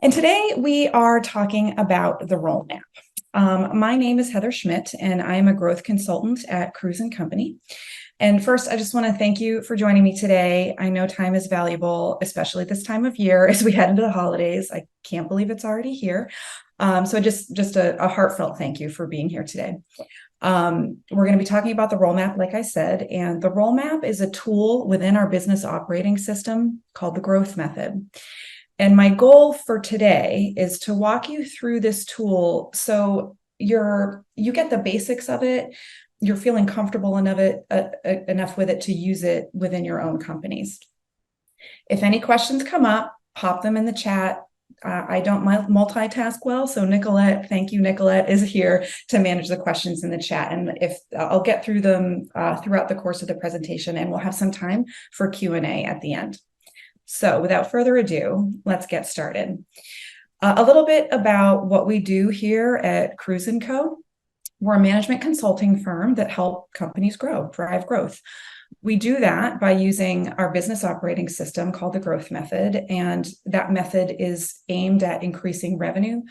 And today we are talking about the role map. My name is Heather Schmidt, and I am a growth consultant at Cruise & Company. And first, I just want to thank you for joining me today. I know time is valuable, especially this time of year as we head into the holidays. I can't believe it's already here. So just a heartfelt thank you for being here today. We're going to be talking about the role map, like I said, and the role map is a tool within our business operating system called the growth method. And my goal for today is to walk you through this tool so you get the basics of it, you're feeling comfortable enough with it to use it within your own companies. If any questions come up, pop them in the chat. I don't multitask well, so Nicolette, thank you, Nicolette, is here to manage the questions in the chat. And if I'll get through them throughout the course of the presentation, and we'll have some time for Q&A at the end. So without further ado, let's get started. A little bit about what we do here at Cruise & Co. We're a management consulting firm that help companies drive growth. We do that by using our business operating system called the growth method, and that method is aimed at increasing revenue,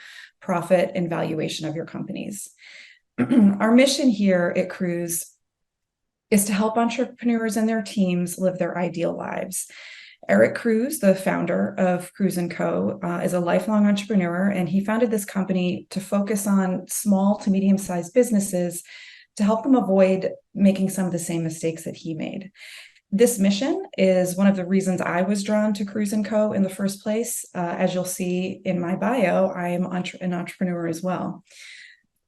profit, and valuation of your companies. Our mission here at Cruise is to help entrepreneurs and their teams live their ideal lives. Eric Cruise, the founder of Cruise & Co., is a lifelong entrepreneur, and he founded this company to focus on small to medium-sized businesses to help them avoid making some of the same mistakes that he made. This mission is one of the reasons I was drawn to Cruise & Co. in the first place. As you'll see in my bio, I am an entrepreneur as well.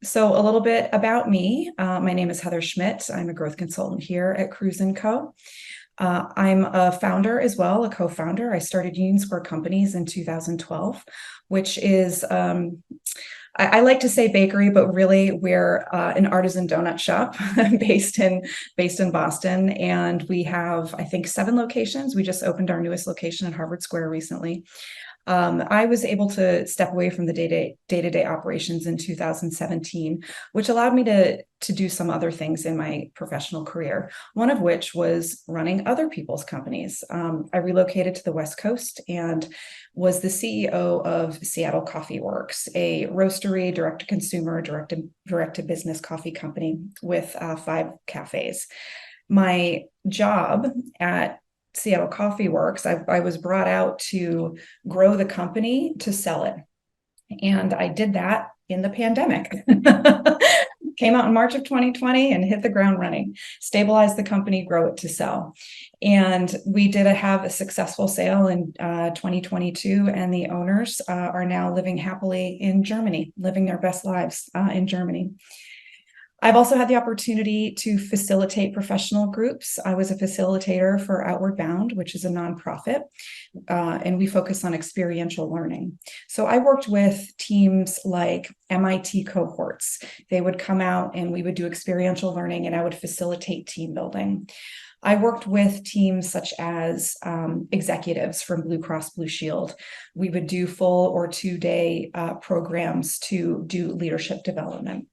So a little bit about me. My name is Heather Schmidt. I'm a growth consultant here at Cruise & Co. I'm a founder as well, a co-founder. I started Union Square Companies in 2012, which is, I like to say bakery, but really we're an artisan donut shop based in Boston. And we have, I think, 7 locations. We just opened our newest location at Harvard Square recently. I was able to step away from the day-to-day operations in 2017, which allowed me to do some other things in my professional career, one of which was running other people's companies. I relocated to the West Coast and was the CEO of Seattle Coffee Works, a roastery, direct-to-consumer, direct-to-business coffee company with 5 cafes. My job at Seattle Coffee Works, I was brought out to grow the company to sell it. And I did that in the pandemic. Came out in March of 2020 and hit the ground running, stabilized the company, grow it to sell. And we did have a successful sale in 2022, and the owners are now living happily in Germany, living their best lives in Germany. I've also had the opportunity to facilitate professional groups. I was a facilitator for Outward Bound, which is a nonprofit, and we focus on experiential learning. So I worked with teams like MIT cohorts. They would come out and we would do experiential learning, and I would facilitate team building. I worked with teams such as executives from Blue Cross Blue Shield. We would do full or 2-day programs to do leadership development.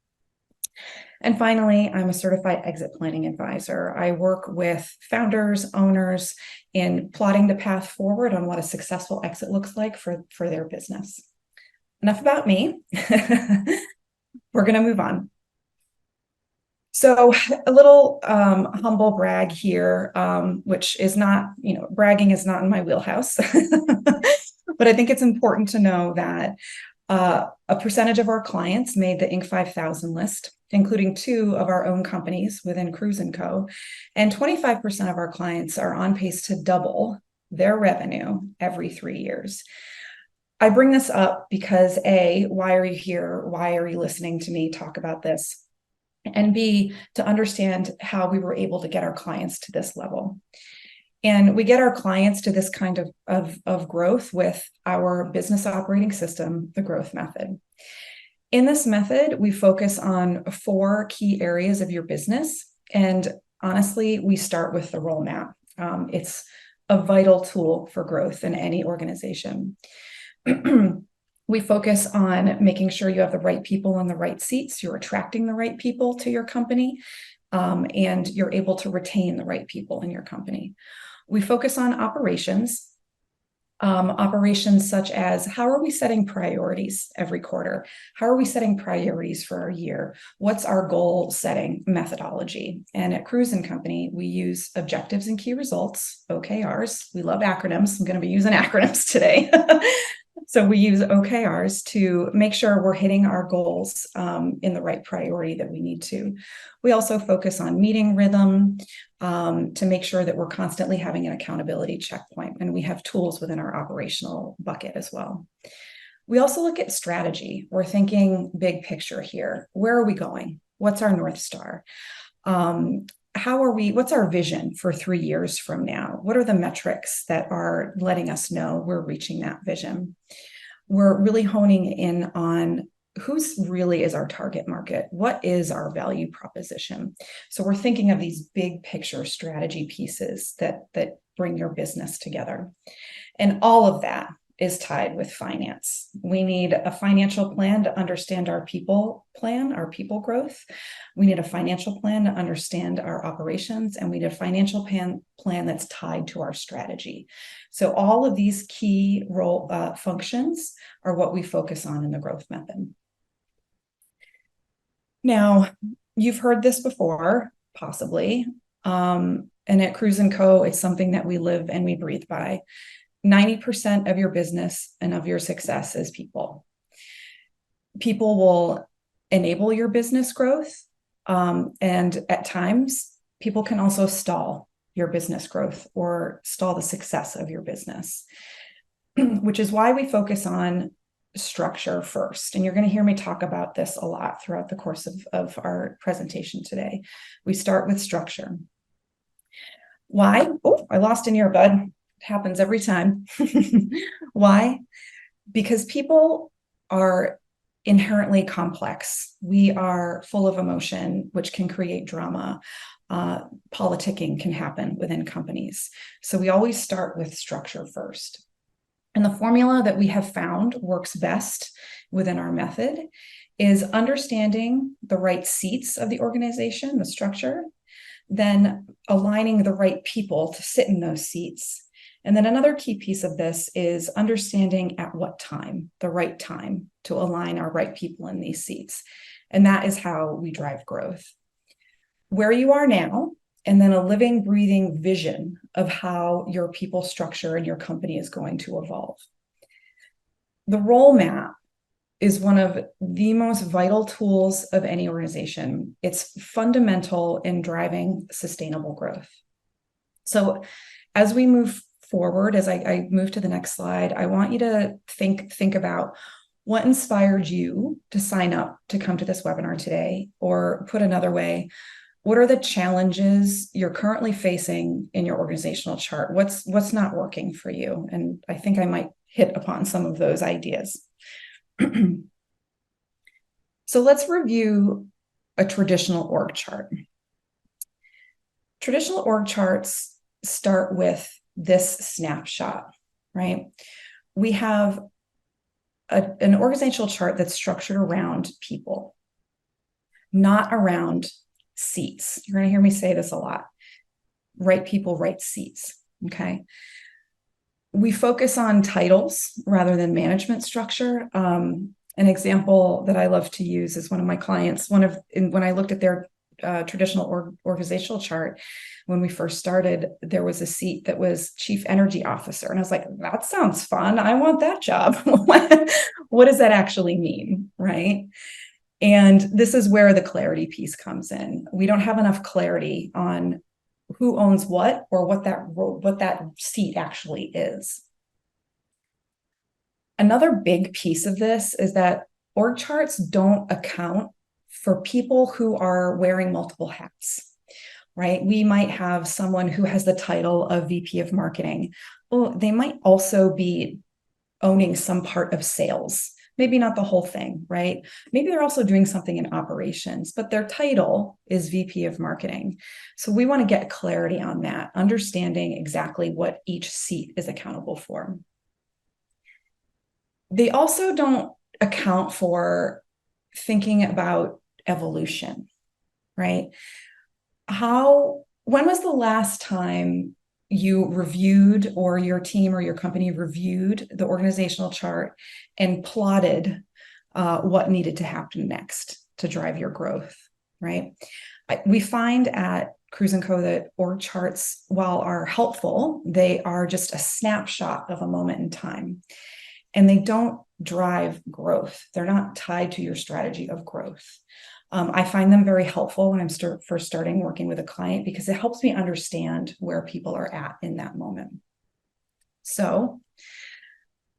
And finally, I'm a certified exit planning advisor. I work with founders, owners in plotting the path forward on what a successful exit looks like for their business. Enough about me. We're going to move on. So a little humble brag here, which is not, bragging is not in my wheelhouse. But I think it's important to know that a percentage of our clients made the Inc. 5000 list, including 2 of our own companies within Cruise & Co. And 25% of our clients are on pace to double their revenue every 3 years. I bring this up because A, why are you here? Why are you listening to me talk about this? And B, to understand how we were able to get our clients to this level. And we get our clients to this kind of growth with our business operating system, the growth method. In this method, we focus on 4 key areas of your business. And honestly, we start with the role map. It's a vital tool for growth in any organization. We focus on making sure you have the right people in the right seats, you're attracting the right people to your company, and you're able to retain the right people in your company. We focus on operations. Operations such as how are we setting priorities every quarter? How are we setting priorities for our year? What's our goal setting methodology? And at Cruise and Company, we use objectives and key results, OKRs. We love acronyms. I'm going to be using acronyms today. So we use OKRs to make sure we're hitting our goals in the right priority that we need to. We also focus on meeting rhythm to make sure that we're constantly having an accountability checkpoint, and we have tools within our operational bucket as well. We also look at strategy. We're thinking big picture here. Where are we going? What's our North Star? What's our vision for 3 years from now? What are the metrics that are letting us know we're reaching that vision? We're really honing in on who's really is our target market? What is our value proposition? So we're thinking of these big picture strategy pieces that bring your business together. And all of that is tied with finance. We need a financial plan to understand our people plan, our people growth. We need a financial plan to understand our operations, and we need a financial plan that's tied to our strategy. So all of these key functions are what we focus on in the growth method. Now, you've heard this before, possibly, and at Cruise & Co., it's something that we live and we breathe by. 90% of your business and of your success is people. People will enable your business growth, and at times, people can also stall your business growth or stall the success of your business, which is why we focus on structure first. And you're going to hear me talk about this a lot throughout the course of our presentation today. We start with structure. Why? Oh, I lost an earbud. It happens every time. Why? Because people are inherently complex. We are full of emotion, which can create drama. Politicking can happen within companies. So we always start with structure first. And the formula that we have found works best within our method is understanding the right seats of the organization, the structure, then aligning the right people to sit in those seats. And then another key piece of this is understanding at what time, the right time to align our right people in these seats. And that is how we drive growth. Where you are now, and then a living, breathing vision of how your people structure and your company is going to evolve. The role map is one of the most vital tools of any organization. It's fundamental in driving sustainable growth. So as we move forward, as I move to the next slide, I want you to think about what inspired you to sign up to come to this webinar today, or put another way, what are the challenges you're currently facing in your organizational chart? What's not working for you? And I think I might hit upon some of those ideas. So let's review a traditional org chart. Traditional org charts start with this snapshot, right? We have an organizational chart that's structured around people, not around seats. You're going to hear me say this a lot. Right people, right seats. Okay. We focus on titles rather than management structure. An example that I love to use is one of my clients. When I looked at their traditional organizational chart, when we first started, there was a seat that was Chief Energy Officer. And I was like, that sounds fun. I want that job. What does that actually mean? Right. And this is where the clarity piece comes in. We don't have enough clarity on who owns what, or what that seat actually is. Another big piece of this is that org charts don't account for people who are wearing multiple hats, right? We might have someone who has the title of VP of Marketing. Well, they might also be owning some part of sales. Maybe not the whole thing, right? Maybe they're also doing something in operations, but their title is VP of Marketing. So we want to get clarity on that, understanding exactly what each seat is accountable for. They also don't account for thinking about evolution, right? When was the last time you reviewed, or your team or your company reviewed the organizational chart and plotted what needed to happen next to drive your growth, right? We find at Cruise & Co that org charts, while are helpful, they are just a snapshot of a moment in time, and they don't drive growth. They're not tied to your strategy of growth. I find them very helpful when I'm first starting working with a client, because it helps me understand where people are at in that moment. So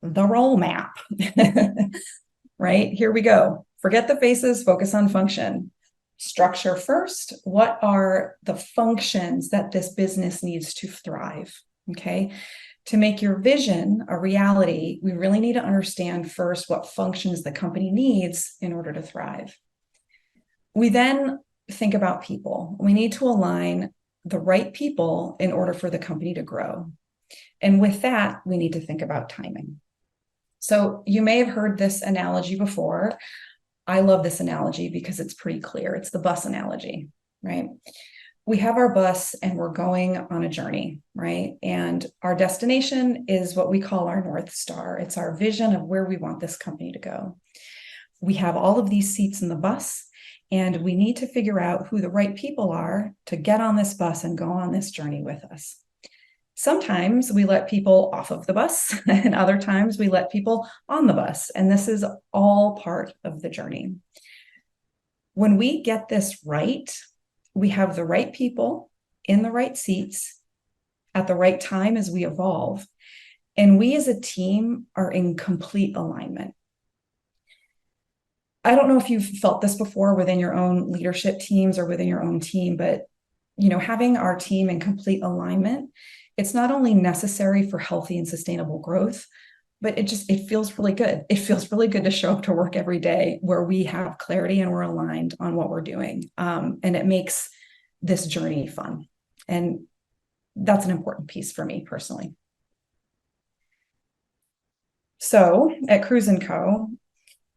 the role map, right? Here we go. Forget the faces, focus on function. Structure first. What are the functions that this business needs to thrive? Okay. To make your vision a reality, we really need to understand first what functions the company needs in order to thrive. We then think about people. We need to align the right people in order for the company to grow. And with that, we need to think about timing. So you may have heard this analogy before. I love this analogy because it's pretty clear. It's the bus analogy, right? We have our bus and we're going on a journey, right? And our destination is what we call our North Star. It's our vision of where we want this company to go. We have all of these seats in the bus, and we need to figure out who the right people are to get on this bus and go on this journey with us. Sometimes we let people off of the bus, and other times we let people on the bus. And this is all part of the journey. When we get this right, we have the right people in the right seats at the right time as we evolve. And we as a team are in complete alignment. I don't know if you've felt this before within your own leadership teams or within your own team, but having our team in complete alignment, it's not only necessary for healthy and sustainable growth, but it feels really good. It feels really good to show up to work every day where we have clarity and we're aligned on what we're doing. And it makes this journey fun. And that's an important piece for me personally. So at Cruise & Co.,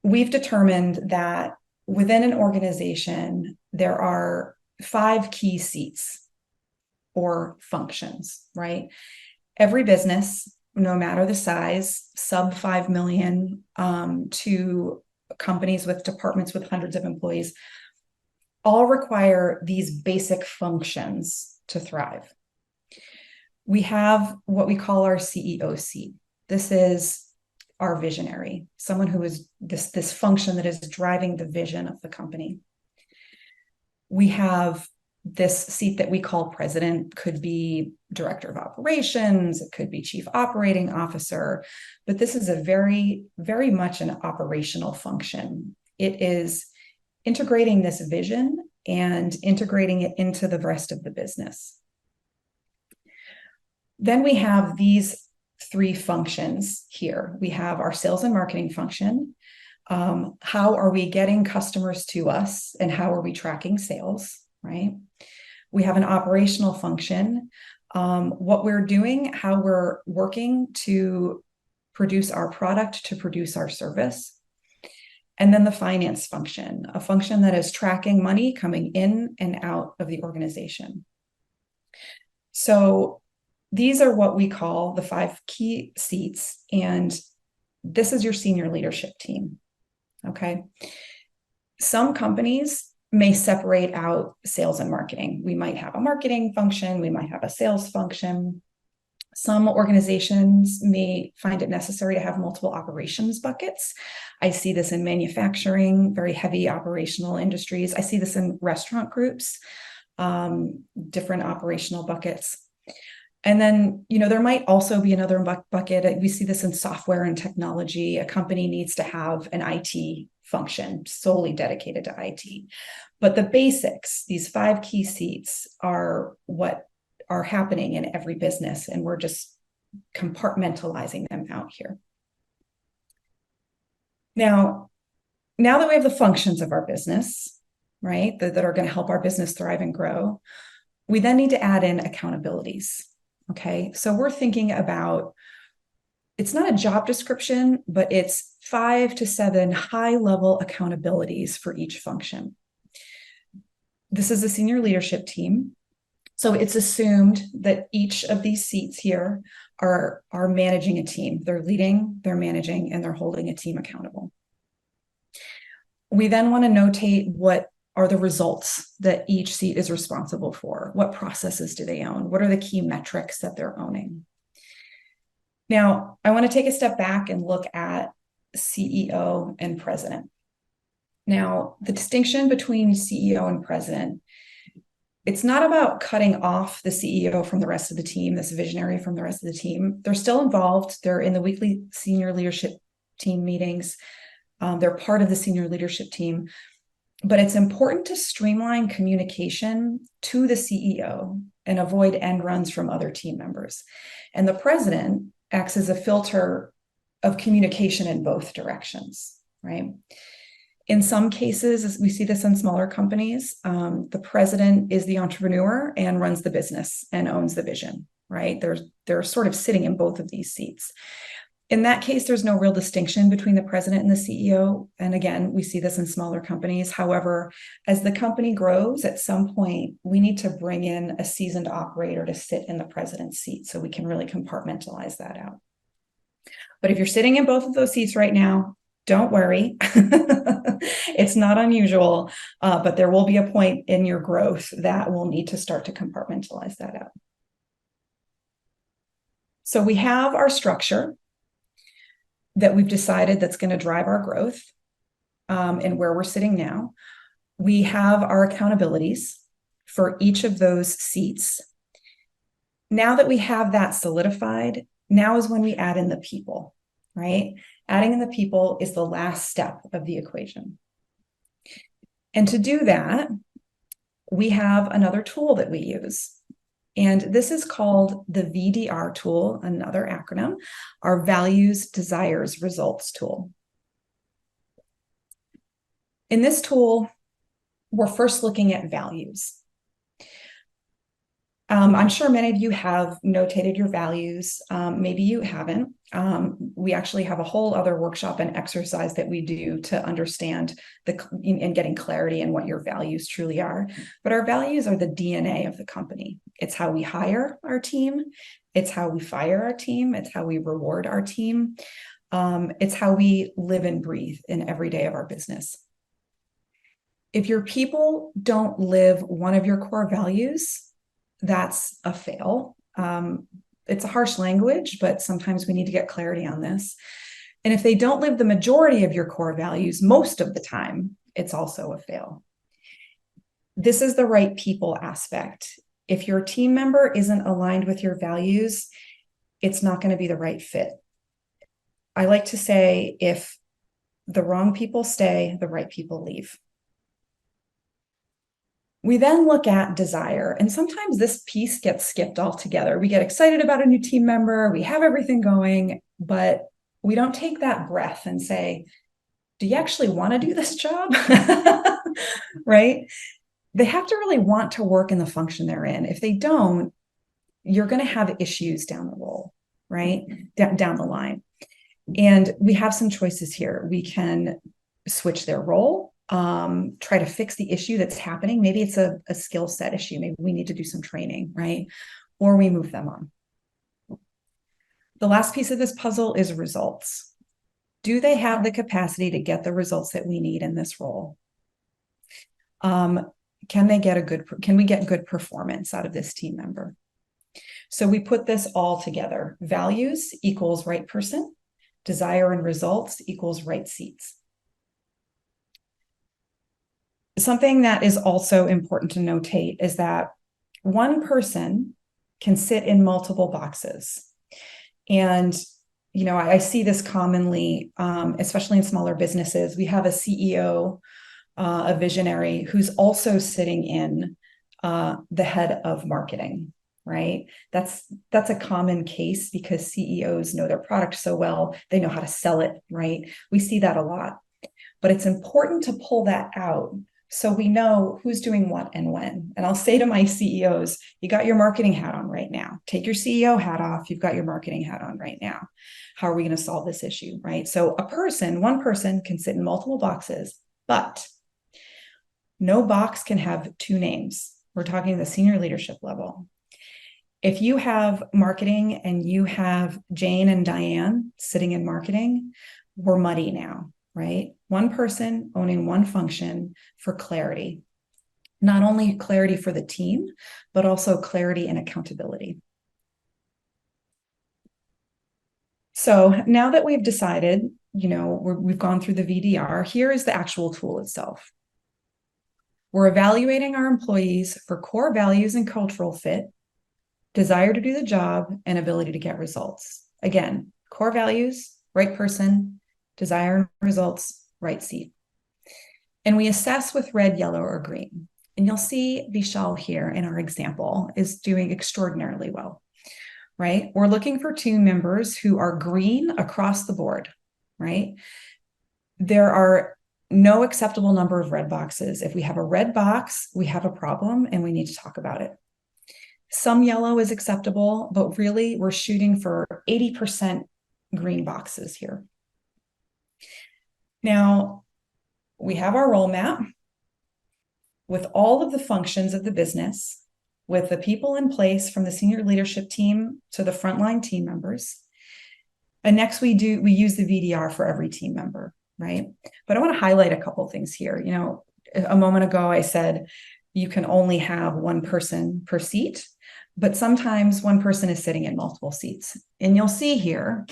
we've determined that within an organization, there are 5 key seats or functions, right? Every business, no matter the size, sub 5 million to companies with departments with hundreds of employees, all require these basic functions to thrive. We have what we call our CEO seat. This is our visionary, someone who is this function that is driving the vision of the company. We have this seat that we call president, could be director of operations, it could be chief operating officer, but this is a very, very much an operational function. It is integrating this vision and integrating it into the rest of the business. Then we have these 3 functions here. We have our sales and marketing function. How are we getting customers to us, and how are we tracking sales, right? We have an operational function, what we're doing, how we're working to produce our product, to produce our service. And then the finance function, a function that is tracking money coming in and out of the organization. So these are what we call the 5 key seats, and this is your senior leadership team, okay? Some companies may separate out sales and marketing. We might have a marketing function, we might have a sales function. Some organizations may find it necessary to have multiple operations buckets. I see this in manufacturing, very heavy operational industries. I see this in restaurant groups, different operational buckets. And then, there might also be another bucket. We see this in software and technology. A company needs to have an IT function solely dedicated to IT. But the basics, these 5 key seats, are what are happening in every business, and we're just compartmentalizing them out here. Now that we have the functions of our business, right, that are going to help our business thrive and grow, we then need to add in accountabilities. Okay, so we're thinking about, it's not a job description, but it's 5 to 7 high-level accountabilities for each function. This is a senior leadership team. So it's assumed that each of these seats here are managing a team. They're leading, they're managing, and they're holding a team accountable. We then want to notate what are the results that each seat is responsible for. What processes do they own? What are the key metrics that they're owning? Now, I want to take a step back and look at CEO and president. Now, the distinction between CEO and president, it's not about cutting off the CEO from the rest of the team, this visionary from the rest of the team. They're still involved. They're in the weekly senior leadership team meetings. They're part of the senior leadership team. But it's important to streamline communication to the CEO and avoid end runs from other team members. And the president acts as a filter of communication in both directions, right? In some cases, as we see this in smaller companies, the president is the entrepreneur and runs the business and owns the vision, right? They're sort of sitting in both of these seats. In that case, there's no real distinction between the president and the CEO. And again, we see this in smaller companies. However, as the company grows, at some point, we need to bring in a seasoned operator to sit in the president's seat so we can really compartmentalize that out. But if you're sitting in both of those seats right now, don't worry. It's not unusual, but there will be a point in your growth that we'll need to start to compartmentalize that out. So we have our structure that we've decided that's going to drive our growth and where we're sitting now. We have our accountabilities for each of those seats. Now that we have that solidified, now is when we add in the people, right? Adding in the people is the last step of the equation. And to do that, we have another tool that we use. And this is called the VDR tool, another acronym, our Values, Desires, Results tool. In this tool, we're first looking at values. I'm sure many of you have notated your values. Maybe you haven't. We actually have a whole other workshop and exercise that we do to understand and getting clarity in what your values truly are. But our values are the DNA of the company. It's how we hire our team. It's how we fire our team. It's how we reward our team. It's how we live and breathe in every day of our business. If your people don't live one of your core values, that's a fail. It's a harsh language, but sometimes we need to get clarity on this. And if they don't live the majority of your core values, most of the time, it's also a fail. This is the right people aspect. If your team member isn't aligned with your values, it's not going to be the right fit. I like to say, if the wrong people stay, the right people leave. We then look at desire, and sometimes this piece gets skipped altogether. We get excited about a new team member, we have everything going, but we don't take that breath and say, do you actually want to do this job? Right? They have to really want to work in the function they're in. If they don't, you're going to have issues down the road, right? Down the line. And we have some choices here. We can switch their role, try to fix the issue that's happening. Maybe it's a skill set issue. Maybe we need to do some training, right? Or we move them on. The last piece of this puzzle is results. Do they have the capacity to get the results that we need in this role? Can we get good performance out of this team member? So we put this all together. Values equals right person. Desire and results equals right seats. Something that is also important to notate is that one person can sit in multiple boxes. And, you know, I see this commonly, especially in smaller businesses. We have a CEO, a visionary, who's also sitting in the head of marketing, right? That's a common case because CEOs know their product so well, they know how to sell it, right? We see that a lot. But it's important to pull that out so we know who's doing what and when. And I'll say to my CEOs, you got your marketing hat on right now. Take your CEO hat off. You've got your marketing hat on right now. How are we going to solve this issue, right? So one person can sit in multiple boxes, but no box can have two names, We're talking the senior leadership level. If you have marketing and you have Jane and Diane sitting in marketing, we're muddy now, right? One person owning one function for clarity. Not only clarity for the team, but also clarity and accountability. So now that we've decided, we've gone through the VDR, here is the actual tool itself. We're evaluating our employees for core values and cultural fit, desire to do the job, and ability to get results. Again, core values, right person, desire and results, right seat. And we assess with red, yellow, or green. And you'll see Vishal here in our example is doing extraordinarily well, right? We're looking for team members who are green across the board, right? There are no acceptable number of red boxes. If we have a red box, we have a problem and we need to talk about it. Some yellow is acceptable, but really we're shooting for 80% green boxes here. Now, we have our role map with all of the functions of the business, with the people in place from the senior leadership team to the frontline team members. And next we use the VDR for every team member, right? But I want to highlight a couple of things here. A moment ago I said you can only have one person per seat, but sometimes one person is sitting in multiple seats. And you'll see here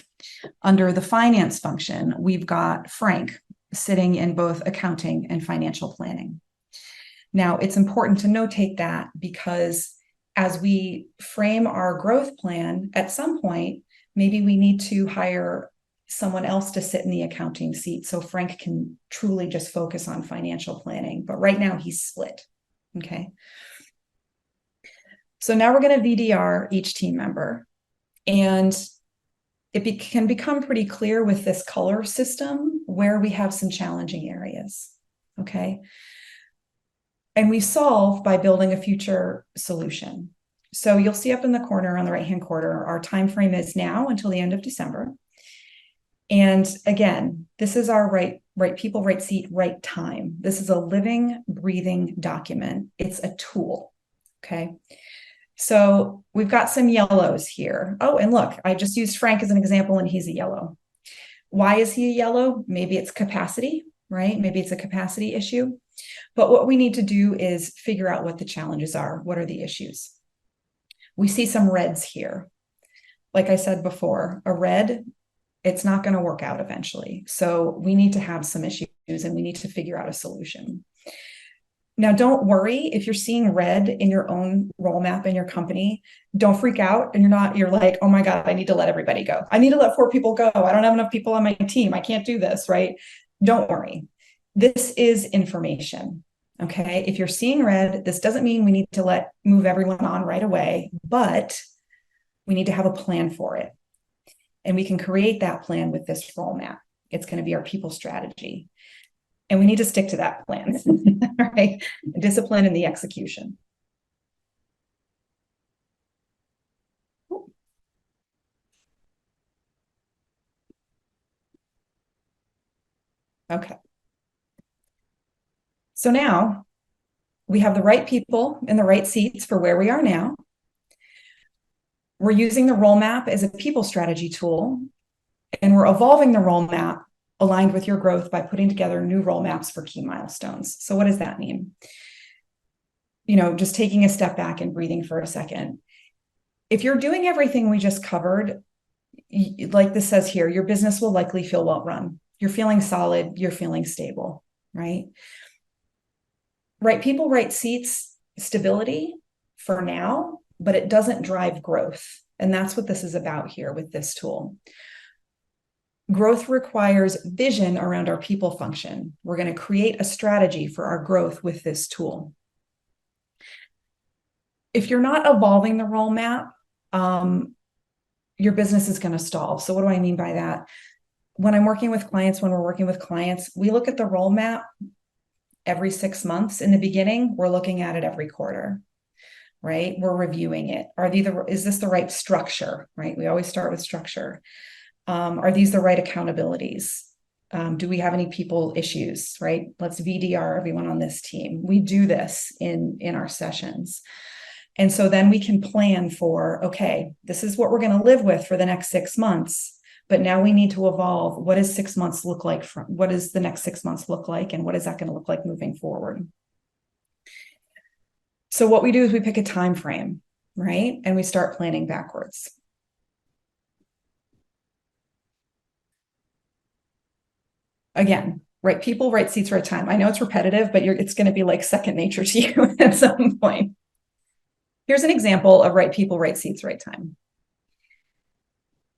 under the finance function, we've got Frank sitting in both accounting and financial planning. Now, it's important to notate that because as we frame our growth plan, at some point, maybe we need to hire someone else to sit in the accounting seat so Frank can truly just focus on financial planning. But right now he's split, okay? So now we're going to VDR each team member. And it can become pretty clear with this color system where we have some challenging areas, okay? And we solve by building a future solution. So you'll see up in the corner on the right-hand corner, our time frame is now until the end of December. And again, this is our right people, right seat, right time. This is a living, breathing document. It's a tool, okay? So we've got some yellows here. Oh, and look, I just used Frank as an example and he's a yellow. Why is he a yellow? Maybe it's capacity, right? Maybe it's a capacity issue. But what we need to do is figure out what the challenges are. What are the issues? We see some reds here. Like I said before, a red, it's not going to work out eventually. So we need to have some issues and we need to figure out a solution. Now, don't worry if you're seeing red in your own role map in your company. Don't freak out. And you're like, oh my God, I need to let everybody go. I need to let 4 people go. I don't have enough people on my team. I can't do this, right? Don't worry. This is information, okay? If you're seeing red, this doesn't mean we need to move everyone on right away, but we need to have a plan for it. And we can create that plan with this role map. It's going to be our people strategy. And we need to stick to that plan, right? Discipline in the execution. Okay. So now we have the right people in the right seats for where we are now. We're using the role map as a people strategy tool, and we're evolving the role map aligned with your growth by putting together new role maps for key milestones. So what does that mean? Just taking a step back and breathing for a second. If you're doing everything we just covered, like this says here, your business will likely feel well run. You're feeling solid, you're feeling stable, right? Right people, right seats, stability for now, but it doesn't drive growth. And that's what this is about here with this tool. Growth requires vision around our people function. We're going to create a strategy for our growth with this tool. If you're not evolving the role map, your business is going to stall. So what do I mean by that? When we're working with clients, we look at the role map every 6 months. In the beginning, we're looking at it every quarter, right? We're reviewing it. Is this the right structure, right? We always start with structure. Are these the right accountabilities? Do we have any people issues, right? Let's VDR everyone on this team. We do this in our sessions. And so then we can plan for, okay, this is what we're going to live with for the next 6 months. But now we need to evolve. What does 6 months look like? What does the next 6 months look like? And what is that going to look like moving forward? So what we do is we pick a time frame, right? And we start planning backwards. Again, right people, right seats, right time. I know it's repetitive, but it's going to be like second nature to you at some point. Here's an example of right people, right seats, right time.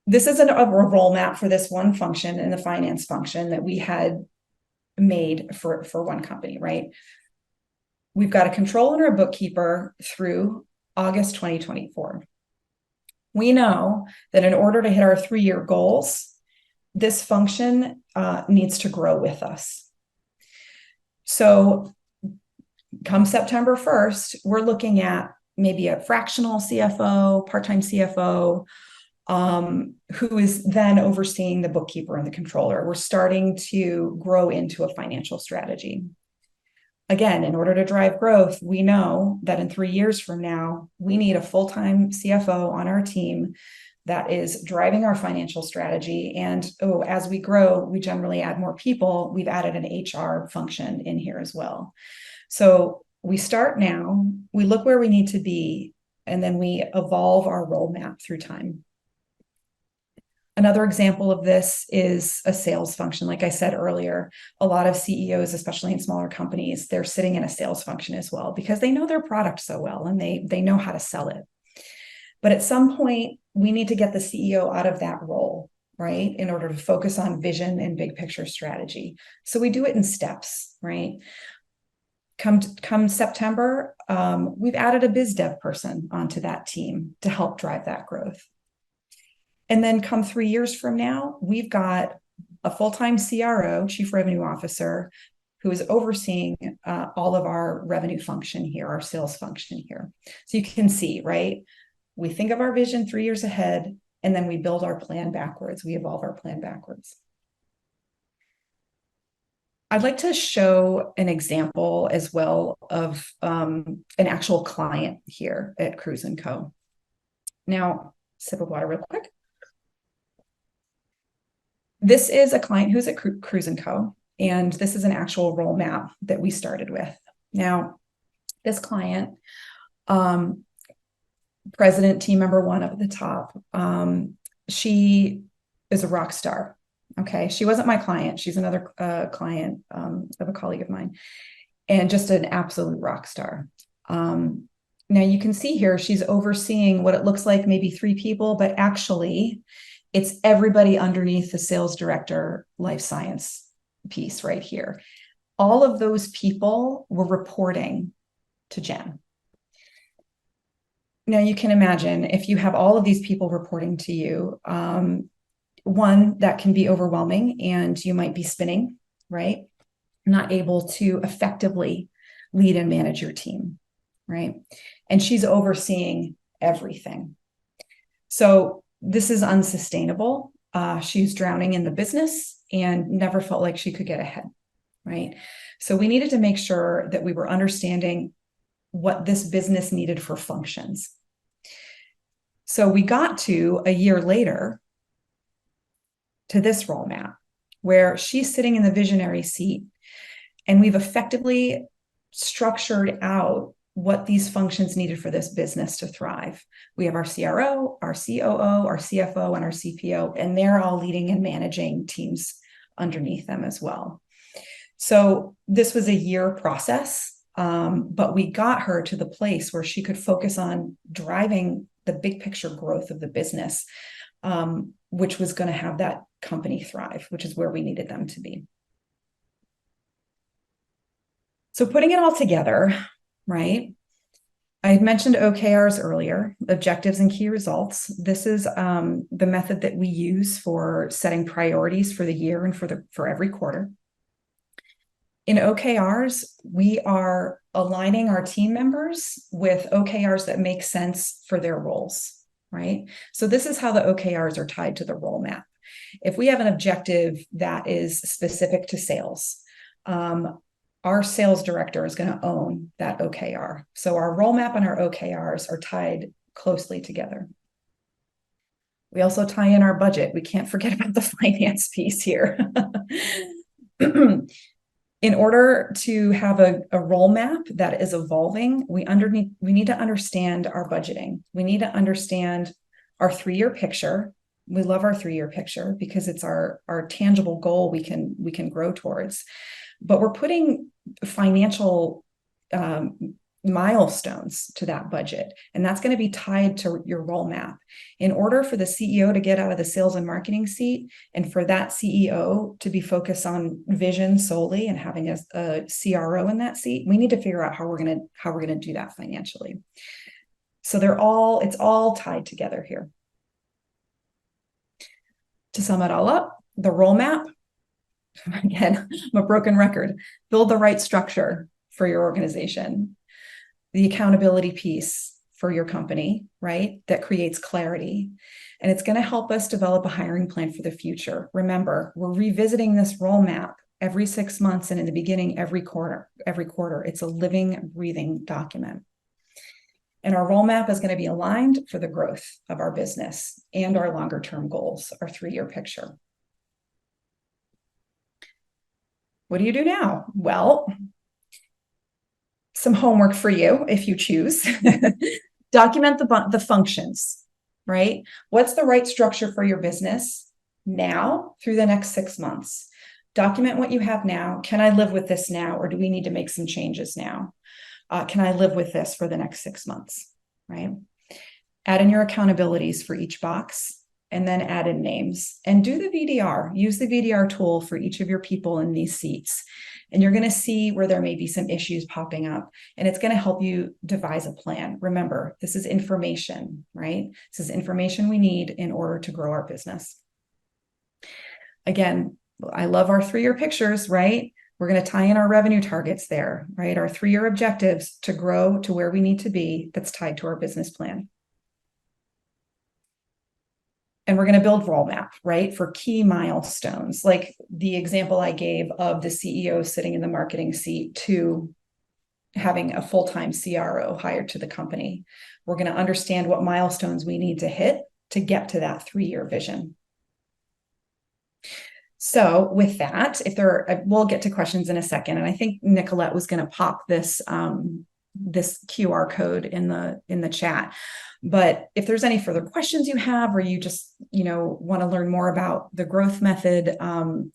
This is a role map for this one function in the finance function that we had made for one company, right? We've got a controller and a bookkeeper through August 2024. We know that in order to hit our 3-year goals, this function needs to grow with us. So come September 1st, we're looking at maybe a fractional CFO, part-time CFO, who is then overseeing the bookkeeper and the controller. We're starting to grow into a financial strategy. Again, in order to drive growth, we know that in 3 years from now, we need a full-time CFO on our team that is driving our financial strategy. And as we grow, we generally add more people. We've added an HR function in here as well. So we start now, we look where we need to be, and then we evolve our role map through time. Another example of this is a sales function. Like I said earlier, a lot of CEOs, especially in smaller companies, they're sitting in a sales function as well because they know their product so well and they know how to sell it. But at some point, we need to get the CEO out of that role, right, in order to focus on vision and big picture strategy. So we do it in steps, right? Come September, we've added a biz dev person onto that team to help drive that growth. And then come 3 years from now, we've got a full-time CRO, Chief Revenue Officer, who is overseeing all of our revenue function here, our sales function here. So you can see, right? We think of our vision 3 years ahead, and then we build our plan backwards. We evolve our plan backwards. I'd like to show an example as well of an actual client here at Cruise & Co. Now, sip of water real quick. This is a client who's at Cruise & Co. And this is an actual role map that we started with. Now, this client, president, team member 1 up at the top, she is a rock star. Okay, she wasn't my client. She's another client of a colleague of mine, and just an absolute rock star. Now you can see here, she's overseeing what it looks like maybe 3 people, but actually it's everybody underneath the sales director life science piece right here. All of those people were reporting to Jen. Now you can imagine if you have all of these people reporting to you, one, that can be overwhelming and you might be spinning, right? Not able to effectively lead and manage your team, right? And she's overseeing everything. So this is unsustainable. She's drowning in the business and never felt like she could get ahead, right? So we needed to make sure that we were understanding what this business needed for functions. So we got to a year later to this role map where she's sitting in the visionary seat, and we've effectively structured out what these functions needed for this business to thrive. We have our CRO, our COO, our CFO, and our CPO, and they're all leading and managing teams underneath them as well. So this was a year process, but we got her to the place where she could focus on driving the big picture growth of the business, which was going to have that company thrive, which is where we needed them to be. So putting it all together, right? I had mentioned OKRs earlier, objectives and key results. This is the method that we use for setting priorities for the year and for every quarter. In OKRs, we are aligning our team members with OKRs that make sense for their roles, right? So this is how the OKRs are tied to the role map. If we have an objective that is specific to sales, our sales director is going to own that OKR. So our role map and our OKRs are tied closely together. We also tie in our budget. We can't forget about the finance piece here. In order to have a role map that is evolving, we need to understand our budgeting. We need to understand our 3-year picture. We love our 3-year picture because it's our tangible goal we can grow towards. But we're putting financial milestones to that budget, and that's going to be tied to your role map. In order for the CEO to get out of the sales and marketing seat, and for that CEO to be focused on vision solely and having a CRO in that seat, we need to figure out how we're going to do that financially. So it's all tied together here. To sum it all up, the role map, again, I'm a broken record. Build the right structure for your organization. The accountability piece for your company, right? That creates clarity. And it's going to help us develop a hiring plan for the future. Remember, we're revisiting this role map every 6 months, and in the beginning, every quarter. It's a living, breathing document. And our role map is going to be aligned for the growth of our business and our longer term goals, our 3-year picture. What do you do now? Well, some homework for you if you choose. Document the functions, right? What's the right structure for your business now through the next 6 months? Document what you have now. Can I live with this now, or do we need to make some changes now? Can I live with this for the next 6 months, right? Add in your accountabilities for each box, and then add in names, and do the VDR. Use the VDR tool for each of your people in these seats. And you're going to see where there may be some issues popping up, and it's going to help you devise a plan. Remember, this is information, right? This is information we need in order to grow our business. Again, I love our 3-year pictures, right? We're going to tie in our revenue targets there, right? Our 3-year objectives to grow to where we need to be, that's tied to our business plan. And we're going to build role map, right, for key milestones, like the example I gave of the CEO sitting in the marketing seat to having a full-time CRO hired to the company. We're going to understand what milestones we need to hit to get to that 3-year vision. So with that, we'll get to questions in a second. And I think Nicolette was going to pop this QR code in the chat. But if there's any further questions you have, or you just, want to learn more about the growth method,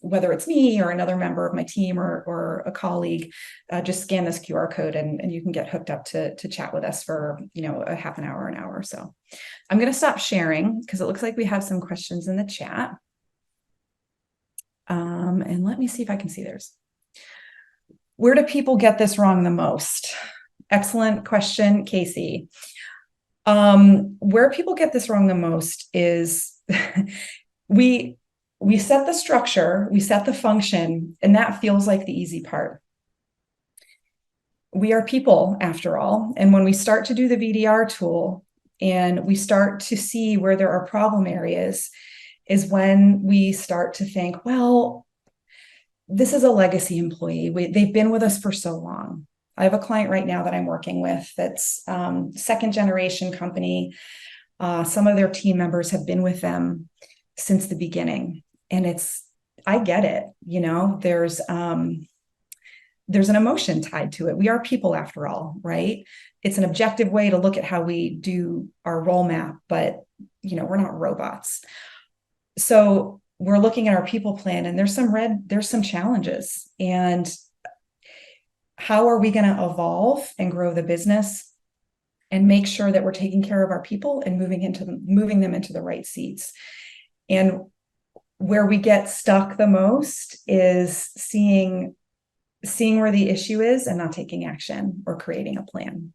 whether it's me or another member of my team or a colleague, just scan this QR code and you can get hooked up to chat with us for, a half an hour, an hour or so. I'm going to stop sharing because it looks like we have some questions in the chat. And let me see if I can see theirs. Where do people get this wrong the most? Excellent question, Casey. Where people get this wrong the most is we set the structure, we set the function, and that feels like the easy part. We are people, after all. And when we start to do the VDR tool and we start to see where there are problem areas, is when we start to think, well, this is a legacy employee. They've been with us for so long. I have a client right now that I'm working with that's second generation company. Some of their team members have been with them since the beginning. And I get it. There's an emotion tied to it. We are people after all, right? It's an objective way to look at how we do our role map, but we're not robots. So we're looking at our people plan, and there's some challenges. And how are we going to evolve and grow the business and make sure that we're taking care of our people and moving them into the right seats? And where we get stuck the most is seeing where the issue is and not taking action or creating a plan.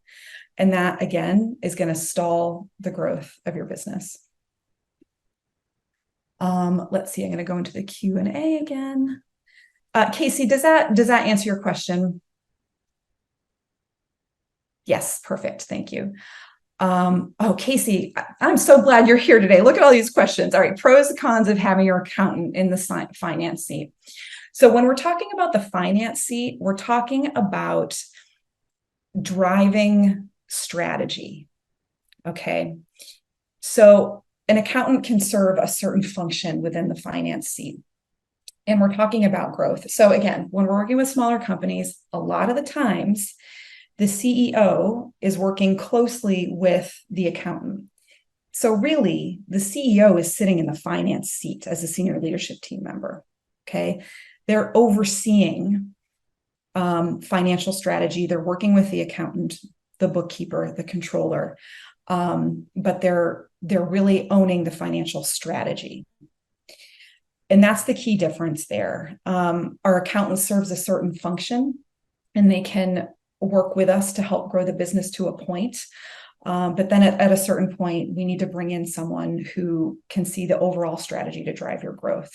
And that, again, is going to stall the growth of your business. Let's see, I'm going to go into the Q&A again. Casey, does that answer your question? Yes, perfect. Thank you. Oh, Casey, I'm so glad you're here today. Look at all these questions. All right, pros and cons of having your accountant in the finance seat. So when we're talking about the finance seat, we're talking about driving strategy. Okay. So an accountant can serve a certain function within the finance seat. And we're talking about growth. So again, when we're working with smaller companies, a lot of the times the CEO is working closely with the accountant. So really, the CEO is sitting in the finance seat as a senior leadership team member. Okay. They're overseeing financial strategy. They're working with the accountant, the bookkeeper, the controller, but they're really owning the financial strategy. And that's the key difference there. Our accountant serves a certain function, and they can work with us to help grow the business to a point. But then at a certain point, we need to bring in someone who can see the overall strategy to drive your growth.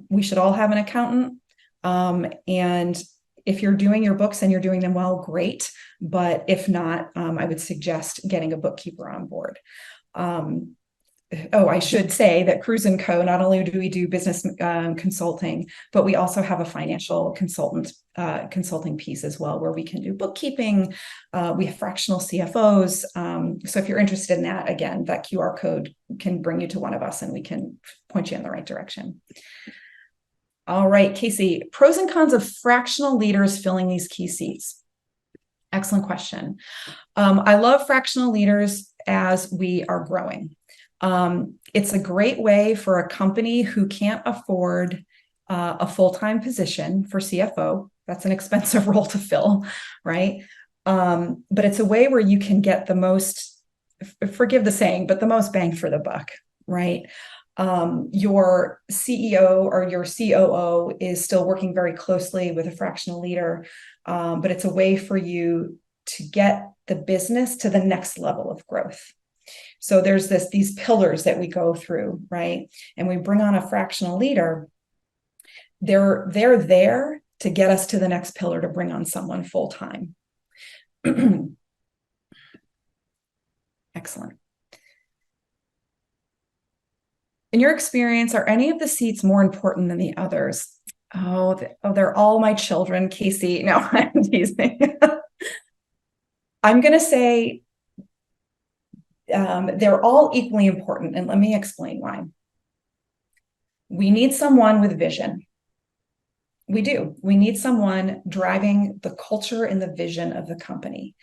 We should all have an accountant. And if you're doing your books and you're doing them well, great. But if not, I would suggest getting a bookkeeper on board. I should say that Cruise & Co, not only do we do business consulting, but we also have a financial consulting piece as well, where we can do bookkeeping. We have fractional CFOs. So if you're interested in that, again, that QR code can bring you to one of us and we can point you in the right direction. All right, Casey, pros and cons of fractional leaders filling these key seats. Excellent question. I love fractional leaders as we are growing. It's a great way for a company who can't afford a full-time position for CFO. That's an expensive role to fill, right? But it's a way where you can get the most, forgive the saying, but the most bang for the buck, right? Your CEO or your COO is still working very closely with a fractional leader, but it's a way for you to get the business to the next level of growth. So there's these pillars that we go through, right? And we bring on a fractional leader. They're there to get us to the next pillar, to bring on someone full time. Excellent. In your experience, are any of the seats more important than the others? They're all my children, Casey. No, I'm teasing. I'm going to say they're all equally important, and let me explain why. We need someone with vision. We do. We need someone driving the culture and the vision of the company.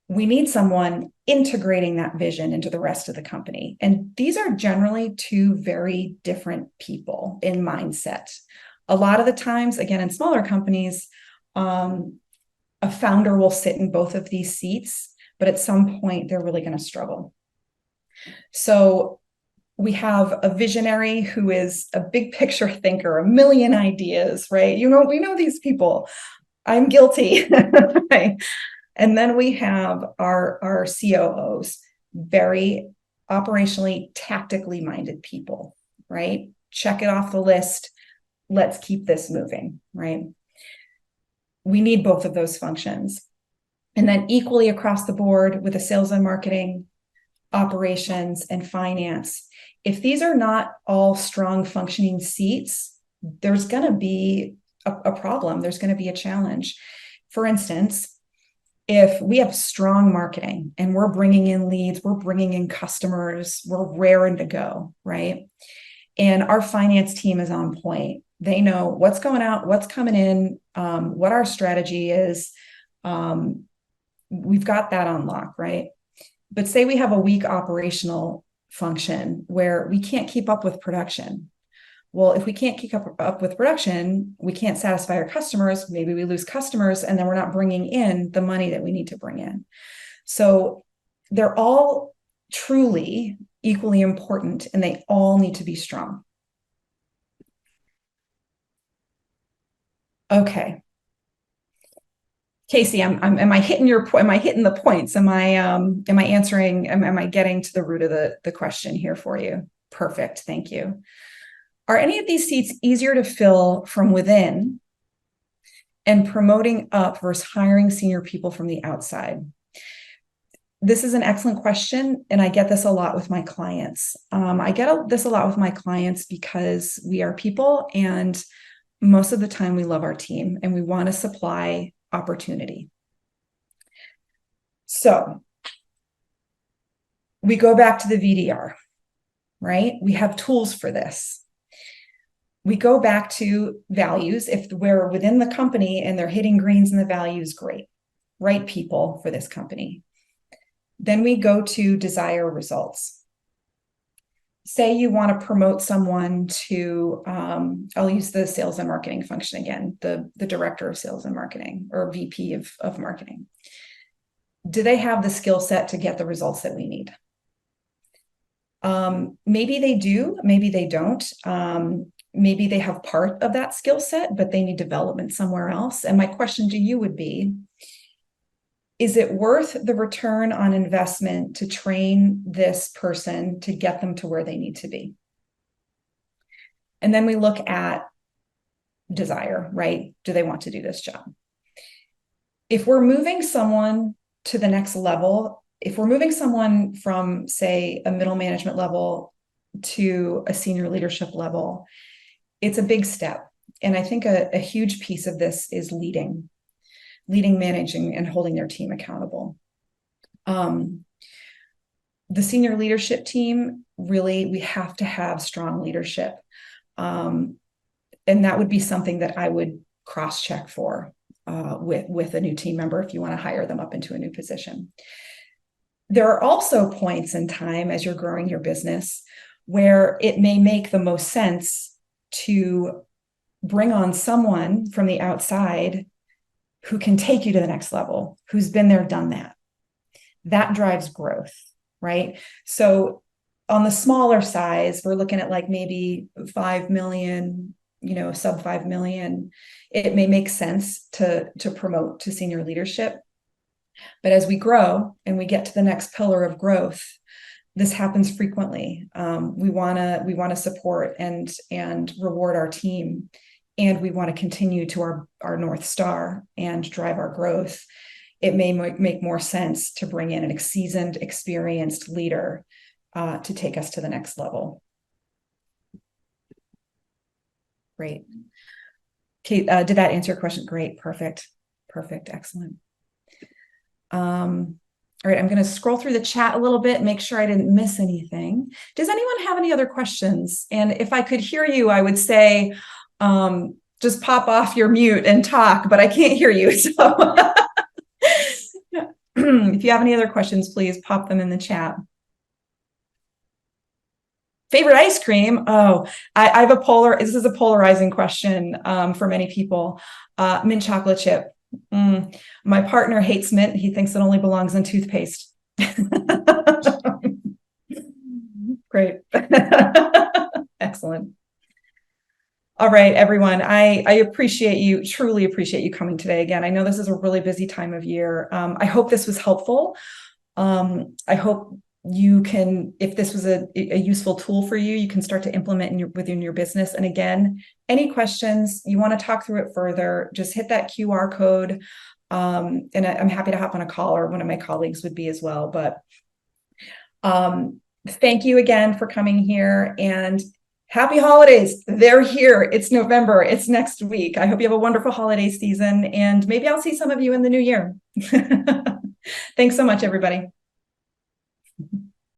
We need someone integrating that vision into the rest of the company. And these are generally two very different people in mindset. A lot of the times, again, in smaller companies, a founder will sit in both of these seats, but at some point they're really going to struggle. So we have a visionary who is a big picture thinker, a million ideas, right? We know these people. I'm guilty. Right? And then we have our COOs, very operationally, tactically minded people, right? Check it off the list. Let's keep this moving, right? We need both of those functions. And then equally across the board with the sales and marketing, operations, and finance. If these are not all strong functioning seats, there's going to be a problem. There's going to be a challenge. For instance, if we have strong marketing and we're bringing in leads, we're bringing in customers, we're raring to go, right? And our finance team is on point. They know what's going out, what's coming in, what our strategy is. We've got that on lock, right? But say we have a weak operational function where we can't keep up with production. Well, if we can't keep up with production, we can't satisfy our customers. Maybe we lose customers, and then we're not bringing in the money that we need to bring in. So they're all truly equally important, and they all need to be strong. Okay. Casey, am I hitting the points? Am I answering, am I getting to the root of the question here for you? Perfect. Thank you. Are any of these seats easier to fill from within and promoting up versus hiring senior people from the outside? This is an excellent question, and I get this a lot with my clients. This a lot with my clients because we are people, and most of the time we love our team and we want to supply opportunity. So we go back to the VDR, right? We have tools for this. We go back to values. If we're within the company and they're hitting greens in the values, great. Right people for this company. Then we go to desire results. Say you want to promote someone to, I'll use the sales and marketing function again, the director of sales and marketing or VP of marketing. Do they have the skill set to get the results that we need? Maybe they do, maybe they don't. Maybe they have part of that skill set, but they need development somewhere else. And my question to you would be, is it worth the return on investment to train this person to get them to where they need to be? And then we look at desire, right? Do they want to do this job? If we're moving someone to the next level, if we're moving someone from, say, a middle management level to a senior leadership level, it's a big step. And I think a huge piece of this is leading, managing, and holding their team accountable. The senior leadership team, really, we have to have strong leadership. And that would be something that I would cross-check for with a new team member if you want to hire them up into a new position. There are also points in time as you're growing your business where it may make the most sense to bring on someone from the outside who can take you to the next level, who's been there, done that. That drives growth, right? So on the smaller size, we're looking at like maybe 5 million, sub 5 million. It may make sense to promote to senior leadership. But as we grow and we get to the next pillar of growth, this happens frequently. We want to support and reward our team, and we want to continue to our North Star and drive our growth. It may make more sense to bring in an seasoned, experienced leader to take us to the next level. Great. Kate, did that answer your question? Great. Perfect. Excellent. All right, I'm going to scroll through the chat a little bit, make sure I didn't miss anything. Does anyone have any other questions? And if I could hear you, I would say, just pop off your mute and talk, but I can't hear you. So if you have any other questions, please pop them in the chat. Favorite ice cream? Oh, I have this is a polarizing question for many people. Mint chocolate chip. My partner hates mint. He thinks it only belongs in toothpaste. Great. Excellent. All right, everyone. I truly appreciate you coming today. Again, I know this is a really busy time of year. I hope this was helpful. I hope you can, if this was a useful tool for you, you can start to implement within your business. And again, any questions, you want to talk through it further, just hit that QR code. And I'm happy to hop on a call, or one of my colleagues would be as well. But thank you again for coming here, and happy holidays. They're here. It's November. It's next week. I hope you have a wonderful holiday season, and maybe I'll see some of you in the new year. Thanks so much, everybody.